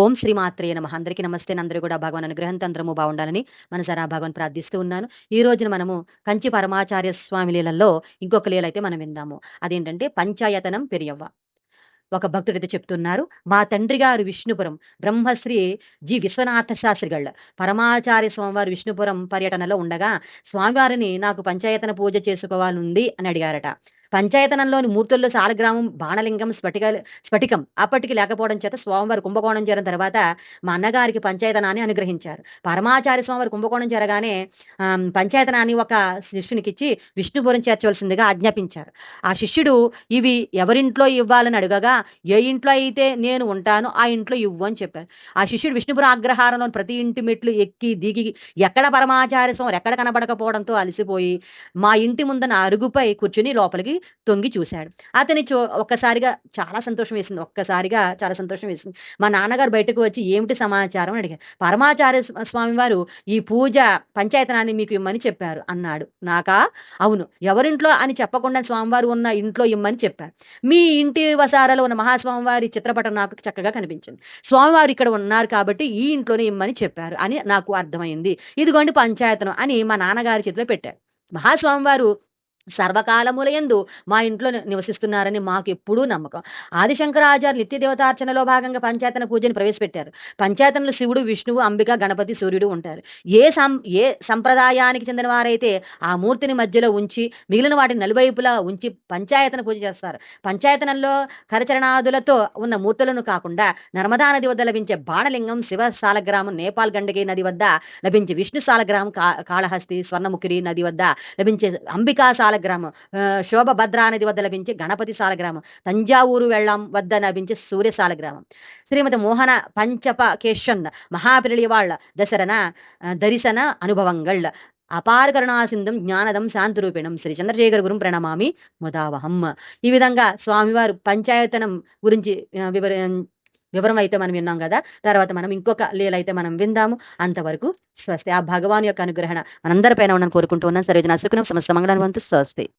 ఓం శ్రీ మాత్రే నమః. అందరికీ నమస్తే. అందరూ కూడా భగవాన్ అనుగ్రహంతో అందరము బాగుండాలని మనసారా భగవాన్ ప్రార్థిస్తూ ఉన్నాను. ఈ రోజున మనము కంచి పరమాచార్య స్వామి లీలల్లో ఇంకొక లీల అయితే మనం విందాము. అదేంటంటే పంచాయతనం పెరియవ్వ. ఒక భక్తుడైతే చెప్తున్నారు, మా తండ్రి గారు విష్ణుపురం బ్రహ్మశ్రీ జి విశ్వనాథ శాస్త్రిగళ్ళ పరమాచార్య స్వామివారు విష్ణుపురం పర్యటనలో ఉండగా స్వామివారిని నాకు పంచాయతన పూజ చేసుకోవాలంది అని అడిగారట. పంచాయతనంలోని మూర్తుల్లో సాలగ్రామం, బాణలింగం, స్ఫటికం అప్పటికి లేకపోవడం చేత స్వామివారు కుంభకోణం చేరిన తర్వాత మా అన్నగారికి పంచాయతనాన్ని అనుగ్రహించారు. పరమాచార్య స్వామివారు కుంభకోణం చేరగానే పంచాయతనాన్ని ఒక శిష్యునికిచ్చి విష్ణుపురం చేర్చవలసిందిగా ఆజ్ఞాపించారు. ఆ శిష్యుడు ఇవి ఎవరింట్లో ఇవ్వాలని అడగగా, ఏ ఇంట్లో అయితే నేను ఉంటానో ఆ ఇంట్లో ఇవ్వు అని చెప్పారు. ఆ శిష్యుడు విష్ణుపురం అగ్రహారంలోని ప్రతి ఇంటి మెట్లు ఎక్కి దిగి ఎక్కడ పరమాచార్య స్వామి ఎక్కడ కనబడకపోవడంతో అలసిపోయి మా ఇంటి ముందన అరుగుపై కూర్చుని లోపలికి తొంగి చూశాడు. అతని ఒక్కసారిగా చాలా సంతోషం వేసింది. చాలా సంతోషం వేసింది. మా నాన్నగారు బయటకు వచ్చి ఏమిటి సమాచారం అని అడిగారు. పరమాచార్య స్వామి వారు ఈ పూజ పంచాయతనాన్ని మీకు ఇమ్మని చెప్పారు అన్నాడు. నాకా? అవును. ఎవరింట్లో అని చెప్పకుండా స్వామివారు ఉన్న ఇంట్లో ఇమ్మని చెప్పారు. మీ ఇంటి వసారాలో ఉన్న మహాస్వామివారి చిత్రపటం నాకు చక్కగా కనిపించింది. స్వామివారు ఇక్కడ ఉన్నారు కాబట్టి ఈ ఇంట్లోనే ఇమ్మని చెప్పారు అని నాకు అర్థమైంది. ఇదిగోండి పంచాయతనం అని మా నాన్నగారి చేతిలో పెట్టాడు. మహాస్వామివారు సర్వకాలములయందు మా ఇంట్లో నివసిస్తున్నారని మాకు ఎప్పుడూ నమ్మకం. ఆదిశంకరాచార్యులు నిత్య దేవతార్చనలో భాగంగా పంచాయతన పూజను ప్రవేశపెట్టారు. పంచాయతనలో శివుడు, విష్ణువు, అంబిక, గణపతి, సూర్యుడు ఉంటారు. ఏ సంప్రదాయానికి చెందిన వారైతే ఆ మూర్తిని మధ్యలో ఉంచి మిగిలిన వాటిని నలువైపులా ఉంచి పంచాయతన పూజ చేస్తారు. పంచాయతనంలో కరచరణాదులతో ఉన్న మూర్తులను కాకుండా నర్మదా నది వద్ద లభించే బాణలింగం, శివ సాలగ్రామం, నేపాల్ గండకి నది వద్ద లభించే విష్ణు సాలగ్రామం, కాళహస్తి స్వర్ణముఖిరి నది వద్ద లభించే అంబికా సాలగ్రామం, శోభభద్రా నది వద్ద లభించే గణపతి సాలగ్రామం, తంజావూరు వెళ్ళం వద్ద లభించే సూర్య సాలగ్రామం, శ్రీమతి మోహన పంచప కేశన్ మహాపిరళివాళ్ల దర్శన అనుభవంగళ్ అపార కరుణాసింధం జ్ఞానదం శాంతిరూపిణం శ్రీ చంద్రశేఖర గురుం ప్రణమామి ముదావహం. ఈ విధంగా స్వామివారు పంచాయతనం గురించి వివరం అయితే మనం విన్నాం కదా. తర్వాత మనం ఇంకొక లీల అయితే మనం విందాము. అంతవరకు స్వస్తి. ఆ భగవాన్ యొక్క అనుగ్రహణ మనందరిపైన ఉండని కోరుకుంటూ ఉన్నాను. సర్వేజన సుఖనం సమస్త మంగళాన్ని స్వస్తి.